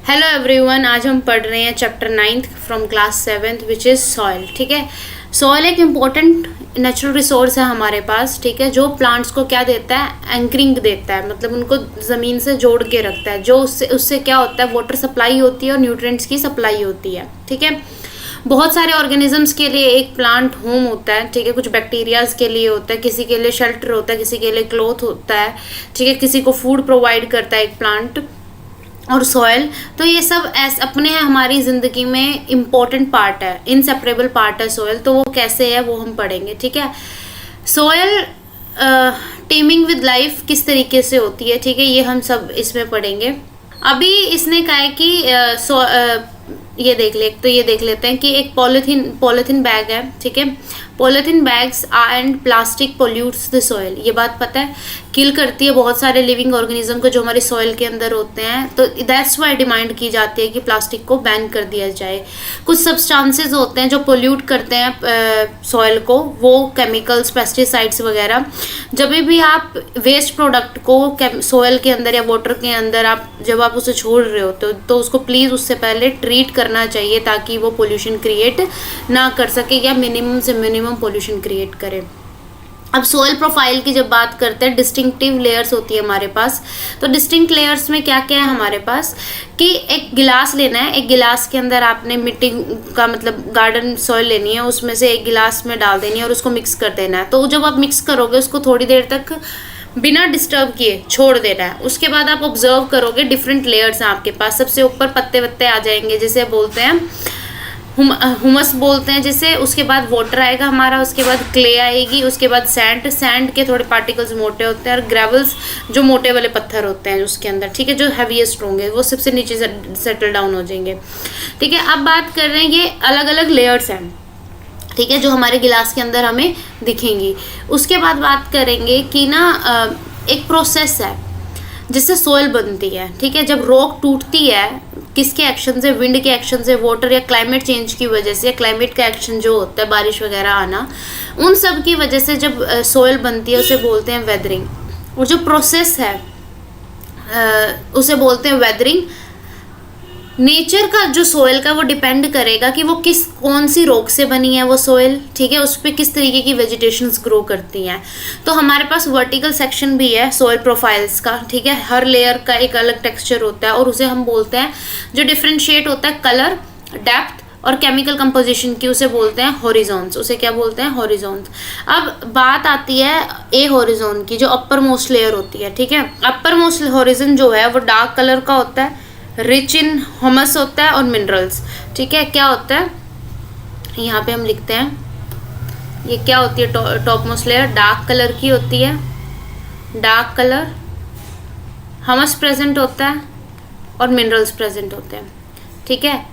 Hello everyone, आज हम पढ़ रहे हैं chapter 9th from class 7th which is soil. ठीक है, सॉइल एक इम्पोर्टेंट नेचुरल रिसोर्स है हमारे पास। ठीक है, जो प्लांट्स को क्या देता है, एंकरिंग देता है, मतलब उनको ज़मीन से जोड़ के रखता है। जो उससे क्या होता है, वाटर सप्लाई होती है और न्यूट्रिएंट्स की सप्लाई होती है। ठीक है, बहुत सारे ऑर्गेनिजम्स के लिए एक प्लांट होम होता है। ठीक है, कुछ बैक्टीरियाज के लिए होता है, किसी के लिए शेल्टर होता है, किसी के लिए क्लॉथ होता है। ठीक है, किसी को फूड प्रोवाइड करता है एक प्लांट। और सॉयल, तो ये सब अपने हमारी ज़िंदगी में इम्पोर्टेंट पार्ट है, इनसेपरेबल पार्ट है सॉयल। तो वो कैसे है वो हम पढ़ेंगे। ठीक है, सॉयल टीमिंग विद लाइफ किस तरीके से होती है, ठीक है, ये हम सब इसमें पढ़ेंगे। अभी इसने कहा है कि ये देख लेते हैं कि एक पॉलीथीन बैग है। ठीक है, polythene bags and plastic pollutes the soil. ये बात पता है, किल करती है बहुत सारे लिविंग ऑर्गेनिज्म को जो हमारे सॉइल के अंदर होते हैं। तो दैट्स वाई डिमांड की जाती है कि प्लास्टिक को बैन कर दिया जाए। कुछ सब्सटेंसेस होते हैं जो पोल्यूट करते हैं सॉइल को, वो केमिकल्स, पेस्टिसाइड्स वगैरह। जब भी आप वेस्ट प्रोडक्ट को सॉइल के अंदर या वाटर के अंदर जब आप उसे छोड़ रहे होते हो तो उसको प्लीज़ उससे पहले ट्रीट करना चाहिए ताकि वो पोल्यूशन क्रिएट ना कर सके या मिनिमम से मिनिमम पोल्यूशन क्रिएट करे। अब सॉइल प्रोफाइल की जब बात करते हैं, डिस्टिंक्टिव लेयर्स होती है हमारे पास। तो डिस्टिंक्ट लेयर्स में क्या क्या है हमारे पास कि एक गिलास लेना है, एक गिलास के अंदर आपने मिट्टी का मतलब गार्डन सॉइल लेनी है, उसमें से एक गिलास में डाल देनी है और उसको मिक्स कर देना है। तो जब आप मिक्स करोगे उसको थोड़ी देर तक बिना डिस्टर्ब किए छोड़ देना है। उसके बाद आप ऑब्जर्व करोगे डिफरेंट लेयर्स हैं आपके पास। सबसे ऊपर पत्ते वत्ते आ जाएंगे, जिसे बोलते हैं हुमस बोलते हैं जिसे। उसके बाद वाटर आएगा हमारा, उसके बाद क्ले आएगी, उसके बाद सैंड के थोड़े पार्टिकल्स मोटे होते हैं और ग्रेवल्स जो मोटे वाले पत्थर होते हैं उसके अंदर। ठीक है, जो हैवीएस्ट होंगे वो सबसे नीचे सेटल डाउन हो जाएंगे। ठीक है, अब बात कर रहे हैं, ये अलग अलग लेयर्स हैं। ठीक है, जो हमारे गिलास के अंदर हमें दिखेंगी। उसके बाद बात करेंगे कि ना एक प्रोसेस है जिससे सॉइल बनती है। ठीक है, जब रॉक टूटती है किसके एक्शन से, विंड के एक्शन से, वाटर या क्लाइमेट चेंज की वजह से, क्लाइमेट का एक्शन जो होता है, बारिश वगैरह आना, उन सब की वजह से जब सॉइल बनती है उसे बोलते हैं वेदरिंग। और जो प्रोसेस है उसे बोलते हैं वेदरिंग। नेचर का जो सॉइल का वो डिपेंड करेगा कि वो कौन सी रॉक से बनी है वो सॉइल। ठीक है, उस पर किस तरीके की वेजिटेशंस ग्रो करती हैं। तो हमारे पास वर्टिकल सेक्शन भी है सॉइल प्रोफाइल्स का। ठीक है, हर लेयर का एक अलग टेक्सचर होता है और उसे हम बोलते हैं, जो डिफ्रेंशिएट होता है कलर, डेप्थ और केमिकल कंपोजिशन की, उसे बोलते हैं हॉरिजॉन्स। उसे क्या बोलते हैं, हॉरिजॉन्स। अब बात आती है ए हॉरिजॉन की, जो अपर मोस्ट लेयर होती है। ठीक है, अपर मोस्ट हॉरिजॉन जो है वो डार्क कलर का होता है, रिच इन ह्यूमस होता है और मिनरल्स। ठीक है, क्या होता है यहाँ पे हम लिखते हैं, ये क्या होती है, top most layer dark colour की होती है, डार्क कलर, ह्यूमस प्रेजेंट होता है और मिनरल्स प्रेजेंट होते हैं। ठीक है,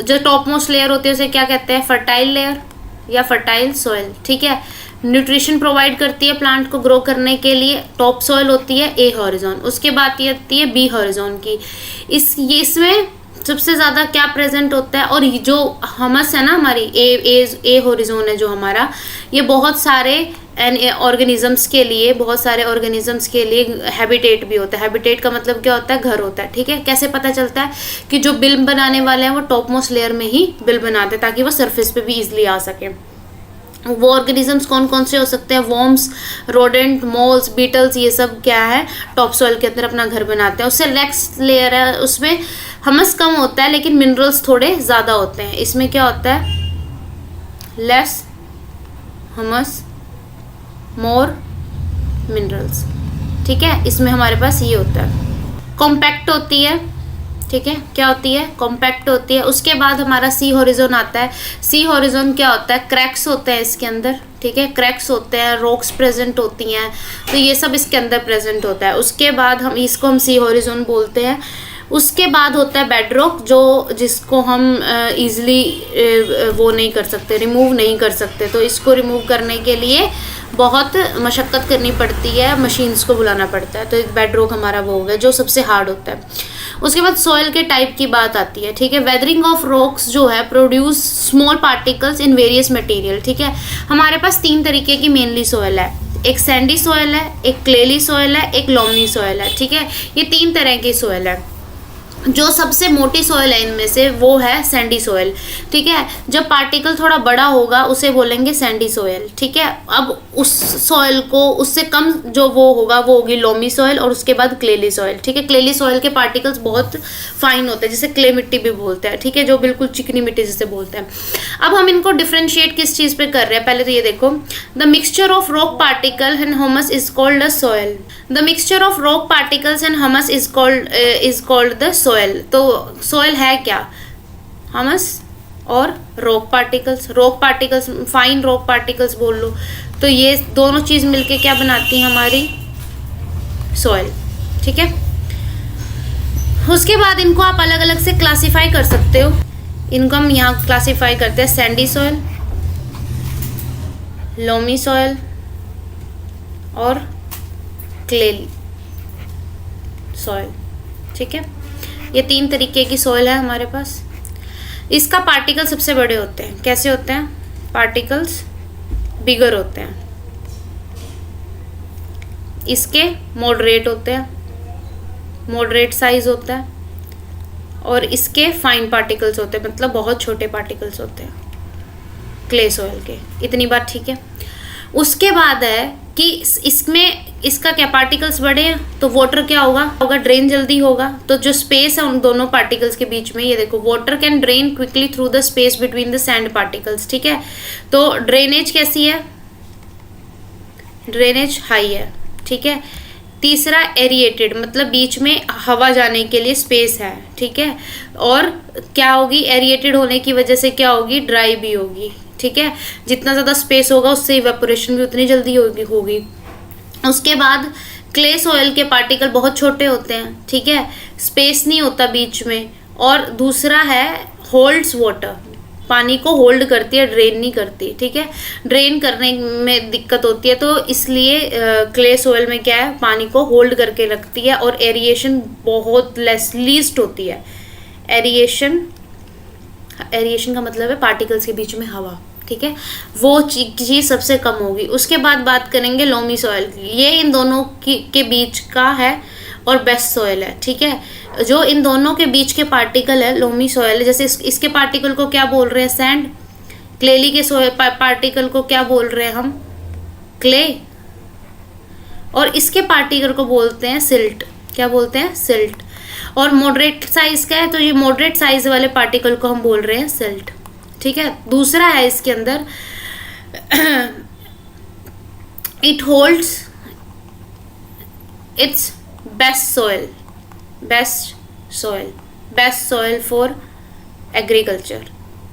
जो टॉप मोस्ट लेयर होती है उसे क्या कहते हैं, फर्टाइल लेयर या फर्टाइल सॉइल। ठीक है, न्यूट्रिशन प्रोवाइड करती है प्लांट को ग्रो करने के लिए, टॉप सॉइल होती है ए हॉरिजॉन। उसके बाद ये आती है बी हॉरिजॉन की। इसमें सबसे ज़्यादा क्या प्रेजेंट होता है, और जो हमस है ना हमारी ए हॉरिजॉन है जो हमारा, ये बहुत सारे ऑर्गेनिजम्स के लिए, बहुत सारे ऑर्गेनिजम्स के लिए हैबिटेट भी होता है। हैबिटेट का मतलब क्या होता है, घर होता है। ठीक है, कैसे पता चलता है कि जो बिल बनाने वाले हैं वो टॉप मोस्ट लेयर में ही बिल बनाते हैं ताकि वो सरफेस पे भी ईजिली आ सके। वो ऑर्गेनिजम्स कौन कौन से हो सकते हैं, वॉर्म्स, रोडेंट, मोल्स, बीटल्स, ये सब क्या है टॉप सॉइल के अंदर अपना घर बनाते हैं। उससे नेक्स्ट लेयर है, उसमें हमस कम होता है लेकिन मिनरल्स थोड़े ज़्यादा होते हैं। इसमें क्या होता है, लेस हमस, मोर मिनरल्स। ठीक है, इसमें हमारे पास ये होता है। कॉम्पैक्ट होती है। ठीक है, क्या होती है, कॉम्पैक्ट होती है। उसके बाद हमारा सी हॉरिजॉन आता है। सी हॉरिजॉन क्या होता है, क्रैक्स होते हैं इसके अंदर। ठीक है, क्रैक्स होते हैं, रॉक्स प्रेजेंट होती हैं, तो ये सब इसके अंदर प्रेजेंट होता है। उसके बाद हम सी हॉरिजॉन बोलते हैं। उसके बाद होता है बेडरॉक, जिसको हम इजीली वो नहीं कर सकते, रिमूव नहीं कर सकते। तो इसको रिमूव करने के लिए बहुत मशक्क़त करनी पड़ती है, मशीन्स को बुलाना पड़ता है। तो बेडरॉक हमारा वो हो गया जो सबसे हार्ड होता है। उसके बाद सॉइल के टाइप की बात आती है। ठीक है, वेदरिंग ऑफ रॉक्स जो है produce small particles in various material. ठीक है, हमारे पास 3 तरीके की मेनली सॉइल है, एक सैंडी सॉइल है, एक क्लेली सॉइल है, एक लोमनी सॉइल है। ठीक है, ये 3 तरह की सॉइल है। जो सबसे मोटी सॉइल है इनमें से वो है सैंडी सॉइल, ठीक है। जब पार्टिकल थोड़ा बड़ा होगा उसे बोलेंगे सैंडी सॉइल, ठीक है। अब उस सॉइल को उससे कम जो वो होगा वो होगी लोमी सॉइल, और उसके बाद क्लेली सॉइल, ठीक है। क्लेली सॉइल के पार्टिकल्स बहुत फाइन होते हैं, जिसे क्ले मिट्टी भी बोलते हैं, ठीक है, जो बिल्कुल चिकनी मिट्टी जिसे बोलते हैं। अब हम इनको डिफ्रेंशिएट किस चीज़ पे कर रहे हैं, पहले तो ये देखो, the mixture of rock particle and humus is called the soil. The mixture of rock particles and humus is called the soil. तो सॉइल है क्या, ह्यूमस और rock particles. Rock particles, fine rock particles बोल लो, तो ये दोनों चीज़ मिलके क्या बनाती है हमारी सॉइल, ठीक है। उसके बाद इनको आप अलग अलग से क्लासिफाई कर सकते हो। इनको हम यहाँ क्लासिफाई करते हैं सैंडी सॉइल, लोमी सॉइल और क्लेली सॉइल, ठीक है। ये 3 तरीके की सॉइल है हमारे पास। इसका पार्टिकल सबसे बड़े होते हैं। कैसे होते हैं, पार्टिकल्स बिगर होते हैं। इसके मॉडरेट होते हैं, मॉडरेट साइज होता है, और इसके फाइन पार्टिकल्स होते हैं, मतलब बहुत छोटे पार्टिकल्स होते हैं क्ले सॉइल के। इतनी बात ठीक है। उसके बाद है कि इसमें इसका क्या पार्टिकल्स बड़े हैं तो वाटर क्या होगा ड्रेन जल्दी होगा। तो जो स्पेस है उन दोनों पार्टिकल्स के बीच में, ये देखो, water can drain quickly through the space between the sand particles, ठीक है। तो ड्रेनेज कैसी है, ड्रेनेज हाई है, ठीक है। तीसरा एरिएटेड, मतलब बीच में हवा जाने के लिए स्पेस है, ठीक है। और क्या होगी, एरिएटेड होने की वजह से क्या होगी, ड्राई भी होगी, ठीक है। जितना ज़्यादा स्पेस होगा उससे इवेपोरेशन भी उतनी जल्दी होगी। उसके बाद क्ले सॉइल के पार्टिकल बहुत छोटे होते हैं, ठीक है, स्पेस नहीं होता बीच में। और दूसरा है होल्ड्स वाटर, पानी को होल्ड करती है, ड्रेन नहीं करती, ठीक है। ड्रेन करने में दिक्कत होती है, तो इसलिए क्ले सॉइल में क्या है, पानी को होल्ड करके रखती है, और एरिएशन बहुत लीस्ट होती है। एरिएशन का मतलब है पार्टिकल्स के बीच में हवा, ठीक है, वो चीज़ सबसे कम होगी। उसके बाद बात करेंगे लोमी सॉइल की। ये इन दोनों के बीच का है और बेस्ट सॉइल है, ठीक है। जो इन दोनों के बीच के पार्टिकल है लोमी सॉइल, जैसे इसके पार्टिकल को क्या बोल रहे हैं, सैंड। क्लेली के सॉइल पार्टिकल को क्या बोल रहे हैं हम, क्ले। और इसके पार्टिकल को बोलते हैं सिल्ट। क्या बोलते हैं, सिल्ट। और मॉडरेट साइज का है, तो ये मॉडरेट साइज वाले पार्टिकल को हम बोल रहे हैं सिल्ट, ठीक है। दूसरा है इसके अंदर it holds it's best soil for agriculture.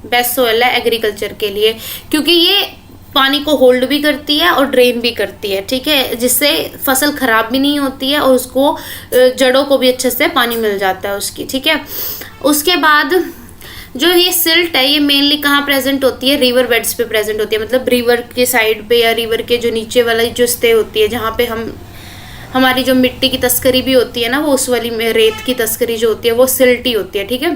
Best soil है एग्रीकल्चर के लिए, क्योंकि ये पानी को होल्ड भी करती है और ड्रेन भी करती है, ठीक है, जिससे फसल खराब भी नहीं होती है और उसको जड़ों को भी अच्छे से पानी मिल जाता है उसकी, ठीक है। उसके बाद जो ये सिल्ट है ये मेनली कहाँ प्रेजेंट होती है, रिवर बेड्स पे प्रेजेंट होती है, मतलब रिवर के साइड पे या रिवर के जो नीचे वाला जो स्टे होती है, जहाँ पे हमारी जो मिट्टी की तस्करी भी होती है ना, वो उस वाली में रेत की तस्करी जो होती है वो सिल्ट ही होती है, ठीक है।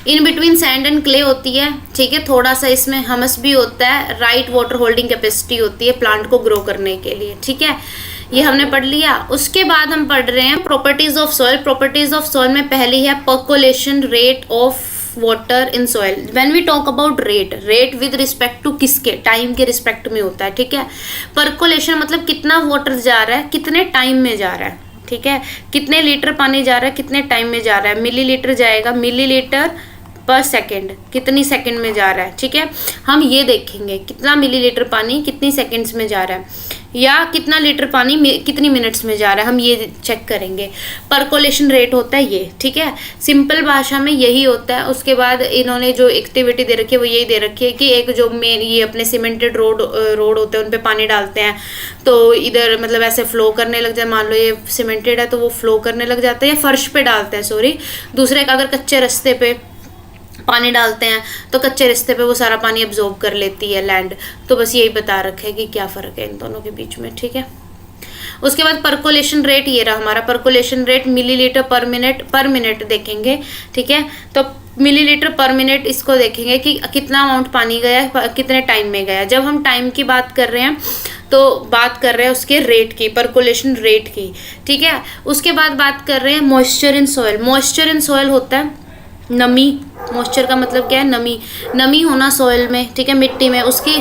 In between sand and clay होती है, ठीक है। थोड़ा सा इसमें हमस भी होता है, राइट वाटर होल्डिंग कैपेसिटी होती है प्लांट को ग्रो करने के लिए, ठीक है। ये हमने पढ़ लिया। उसके बाद हम पढ़ रहे हैं properties of soil. Properties of soil में पहली है percolation rate of water in soil. When we talk about rate with respect to किसके, टाइम के रिस्पेक्ट में होता है, ठीक है। पर्कोलेशन मतलब कितना वाटर जा रहा है, कितने टाइम में जा रहा है, ठीक है। कितने लीटर पानी जा रहा है, कितने टाइम में जा रहा है। मिलीलीटर जाएगा, मिलीलीटर पर सेकेंड, कितनी सेकेंड में जा रहा है, ठीक है। हम ये देखेंगे कितना मिलीलीटर पानी कितनी सेकेंड्स में जा रहा है, या कितना लीटर पानी कितनी मिनट्स में जा रहा है, हम ये चेक करेंगे। पर्कोलेशन रेट होता है ये, ठीक है। सिंपल भाषा में यही होता है। उसके बाद इन्होंने जो एक्टिविटी दे रखी है वो यही दे रखी है कि एक जो मेन ये अपने सीमेंटेड रोड होते हैं उन पे पानी डालते हैं, तो इधर मतलब ऐसे फ्लो करने लग जाए। मान लो ये सीमेंटेड है तो वो फ्लो करने लग जाता है, या फर्श पे डालते हैं, सॉरी। दूसरे अगर कच्चे रास्ते पे पानी डालते हैं तो कच्चे रास्ते पे वो सारा पानी अब्जॉर्ब कर लेती है लैंड। तो बस यही बता रखा है कि क्या फ़र्क है इन दोनों के बीच में, ठीक है। उसके बाद पर्कोलेशन रेट ये रहा हमारा। पर्कोलेशन रेट मिलीलीटर पर मिनट देखेंगे, ठीक है। तो मिलीलीटर पर मिनट इसको देखेंगे कि कितना अमाउंट पानी गया, कितने टाइम में गया। जब हम टाइम की बात कर रहे हैं तो बात कर रहे हैं उसके रेट की, परकोलेशन रेट की, ठीक है। उसके बाद बात कर रहे हैं moisture in soil. Moisture in soil होता है नमी। मॉइस्चर का मतलब क्या है? नमी। नमी होना सॉइल में, ठीक है, मिट्टी में। उसकी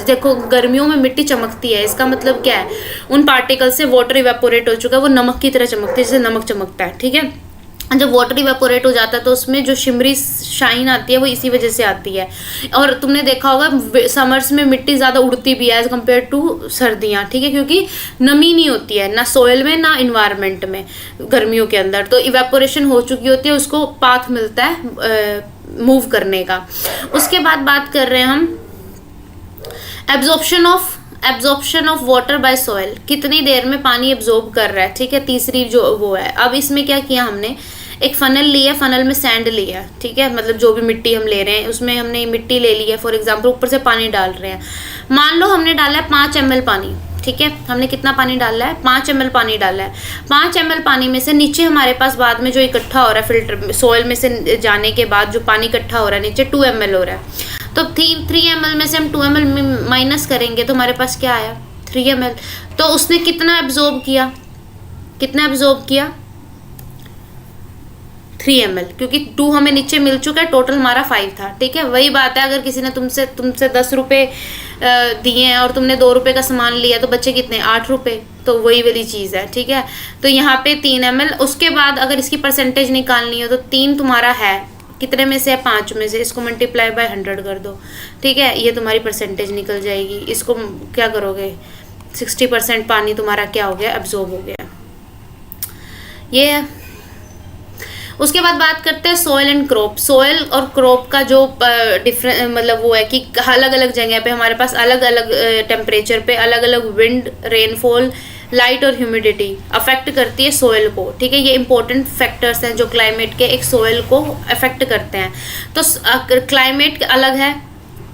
देखो गर्मियों में मिट्टी चमकती है, इसका मतलब क्या है? उन पार्टिकल से वाटर इवेपोरेट हो चुका है, वो नमक की तरह चमकती है, जैसे नमक चमकता है, ठीक है। जब वाटर इवेपोरेट हो जाता है तो उसमें जो शिमरी शाइन आती है वो इसी वजह से आती है। और तुमने देखा होगा समर्स में मिट्टी ज़्यादा उड़ती भी है एज कम्पेयर टू सर्दियाँ, ठीक है, क्योंकि नमी नहीं होती है ना सॉइल में ना इन्वायरमेंट में गर्मियों के अंदर। तो इवेपोरेशन हो चुकी होती है, उसको पाथ मिलता है मूव करने का। उसके बाद बात कर रहे हैं हम absorption of water bye soil. कितनी देर में पानी एब्जॉर्ब कर रहा है, ठीक है, तीसरी जो वो है। अब इसमें क्या किया हमने, एक फनल लिया, फनल में सैंड लिया, ठीक है, मतलब जो भी मिट्टी हम ले रहे हैं उसमें हमने मिट्टी ले ली है। फॉर एग्जांपल ऊपर से पानी डाल रहे हैं, मान लो हमने डाला है 5 ml पानी, ठीक है। हमने कितना पानी डाला है? 5 ml पानी डाला है। 5 ml पानी में से नीचे हमारे पास बाद में जो इकट्ठा हो रहा है फिल्टर सॉइल में से जाने के बाद जो पानी इकट्ठा हो रहा है नीचे 2 ml हो रहा है। तो 3 ml में से हम 2 ml माइनस करेंगे तो हमारे पास क्या आया? 3 ml। तो उसने कितना एब्जॉर्ब किया? कितना एब्जॉर्ब किया? 3 ml, क्योंकि 2 हमें नीचे मिल चुका है, टोटल हमारा 5 था, ठीक है। वही बात है, अगर किसी ने तुमसे 10 रुपये दिए हैं और तुमने 2 रुपये का सामान लिया तो बच्चे कितने? 8 रुपये। तो वही वाली चीज़ है, ठीक है। तो यहाँ पे 3 ml। उसके बाद अगर इसकी परसेंटेज निकालनी हो तो 3 तुम्हारा है, कितने में से है? 5 में से। इसको मल्टीप्लाई बाय 100 कर दो, ठीक है, ये तुम्हारी परसेंटेज निकल जाएगी। इसको क्या करोगे? 60% पानी तुम्हारा क्या हो गया? एब्जॉर्ब हो गया। ये है। उसके बाद बात करते हैं सॉइल एंड क्रॉप। सॉइल और क्रॉप का जो डिफरेंट मतलब वो है कि अलग अलग जगह पे हमारे पास अलग अलग टेम्परेचर पे अलग अलग विंड, रेनफॉल, लाइट और ह्यूमिडिटी अफेक्ट करती है सॉइल को, ठीक है। ये इंपॉर्टेंट फैक्टर्स हैं जो क्लाइमेट के एक सॉइल को अफेक्ट करते हैं। तो क्लाइमेट अलग है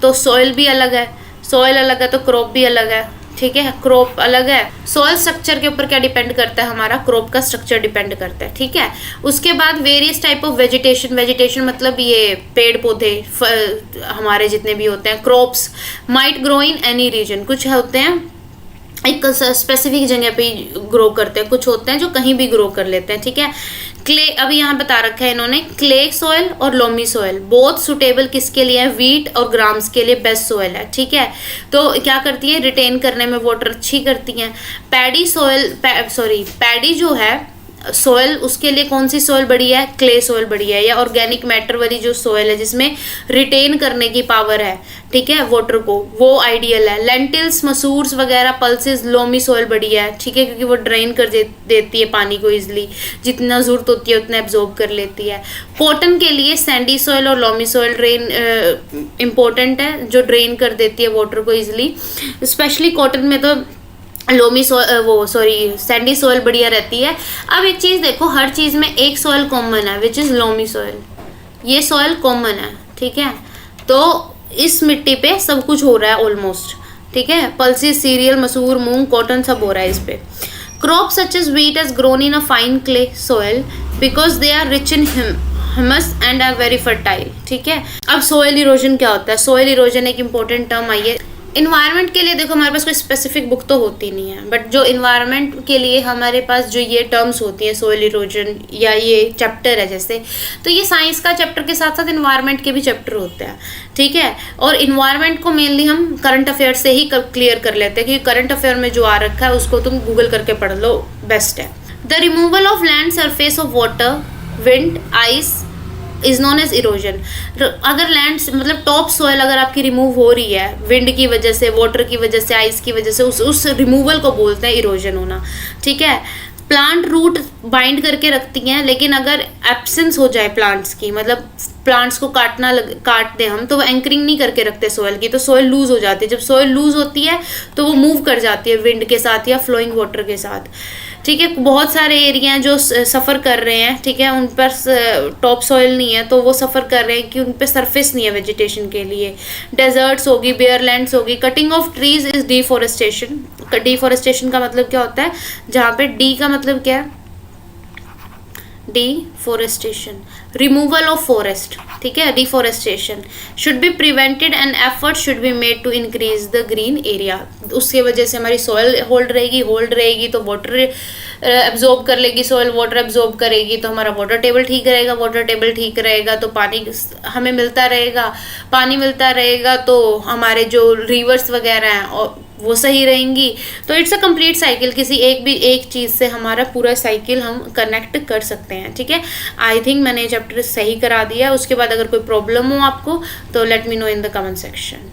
तो सॉइल भी अलग है, सॉइल अलग है तो क्रॉप भी अलग है, ठीक है। क्रॉप अलग है। सॉइल स्ट्रक्चर के ऊपर क्या डिपेंड करता है? हमारा क्रॉप का स्ट्रक्चर डिपेंड करता है, ठीक है। उसके बाद various type of vegetation. Vegetation मतलब ये पेड़ पौधे हमारे जितने भी होते हैं, crops might grow in any region. कुछ होते हैं एक स्पेसिफिक जगह पे ग्रो करते हैं, कुछ होते हैं जो कहीं भी ग्रो कर लेते हैं, ठीक है। क्ले, अभी यहाँ बता रखा है इन्होंने, क्ले सॉइल और लोमी सॉइल बोथ सुटेबल किसके लिए है? वीट और ग्राम्स के लिए बेस्ट सॉइल है, ठीक है। तो क्या करती है? रिटेन करने में वाटर अच्छी करती हैं। पैडी सॉइल पैडी जो है सॉइल, उसके लिए कौन सी सॉइल बढ़िया है? क्ले सॉइल बढ़िया है, या ऑर्गेनिक मैटर वाली जो सॉइल है जिसमें रिटेन करने की पावर है, ठीक है, वाटर को, वो आइडियल है। लेंटिल्स, मसूर्स वगैरह, पल्सेस, लोमी सॉइल बढ़िया है, ठीक है, क्योंकि वो ड्रेन कर देती है पानी को इजिली, जितना जरूरत होती है उतना एब्जॉर्ब कर लेती है। कॉटन के लिए सैंडी सॉइल और लोमी सॉइल इम्पोर्टेंट है, जो ड्रेन कर देती है वाटर को इजिली। स्पेशली कॉटन में तो सैंडी सॉइल बढ़िया रहती है। अब एक चीज़ देखो, हर चीज़ में एक सॉइल कॉमन है विच इज़ लोमी सॉइल। ये सॉइल कॉमन है, ठीक है। तो इस मिट्टी पे सब कुछ हो रहा है ऑलमोस्ट, ठीक है। पल्सेस, सीरियल, मसूर, मूंग, कॉटन सब हो रहा है इस पे। Crop such as wheat is grown in a fine clay soil because they are rich in humus and are very fertile, ठीक है। अब सॉइल इरोजन क्या होता है? सॉइल इरोजन एक इंपॉर्टेंट टर्म आई है इन्वायरमेंट के लिए। देखो हमारे पास कोई स्पेसिफिक बुक तो होती नहीं है, बट जो इन्वायरमेंट के लिए हमारे पास जो ये टर्म्स होती हैं, सॉइल इरोजन या ये चैप्टर है जैसे, तो ये साइंस का चैप्टर के साथ साथ इन्वायरमेंट के भी चैप्टर होते हैं, ठीक है। और इन्वायरमेंट को मेनली हम करंट अफेयर से ही क्लियर कर लेते हैं, क्योंकि करंट अफेयर में जो आ रखा है उसको तुम गूगल करके पढ़ लो, बेस्ट है। The removal of land surface of water, wind, ice is known as erosion. अगर लैंड मतलब टॉप सॉइल अगर आपकी रिमूव हो रही है विंड की वजह से, वाटर की वजह से, आइस की वजह से, उस रिमूवल को बोलते हैं इरोजन होना, ठीक है। प्लांट रूट बाइंड करके रखती हैं, लेकिन अगर एब्सेंस हो जाए प्लांट्स की, मतलब प्लांट्स को काट दें हम, तो वो एंकरिंग नहीं करके रखते सॉइल की, तो सॉइल लूज हो जाती है। जब सॉइल लूज होती है तो वो मूव कर जाती है विंड के साथ या फ्लोइंग वाटर के साथ, ठीक है। बहुत सारे एरिया हैं जो सफ़र कर रहे हैं, ठीक है, उन पर टॉप सॉइल नहीं है तो वो सफ़र कर रहे हैं कि उन पर सरफेस नहीं है वेजिटेशन के लिए। डेजर्ट्स होगी, बेयर लैंड्स होगी। Cutting of trees is deforestation. Deforestation का मतलब क्या होता है? जहाँ पे डी का मतलब क्या है? डिफोरेस्टेशन, रिमूवल ऑफ फॉरेस्ट, ठीक है, deforestation should be prevented and effort should be made to increase the green area. उसके वजह से हमारी सॉइल होल्ड रहेगी तो वाटर एब्जॉर्ब कर लेगी, सॉइल वाटर एब्जॉर्ब करेगी तो हमारा वाटर टेबल ठीक रहेगा, वाटर टेबल ठीक रहेगा तो पानी हमें मिलता रहेगा, पानी मिलता रहेगा तो हमारे जो रिवर्स वगैरह हैं वो सही रहेंगी। तो इट्स अ कंप्लीट साइकिल, किसी एक चीज़ से हमारा पूरा साइकिल हम कनेक्ट कर सकते हैं, ठीक है। आई थिंक मैंने चैप्टर सही करा दिया। उसके बाद अगर कोई प्रॉब्लम हो आपको तो let me know in the comment section.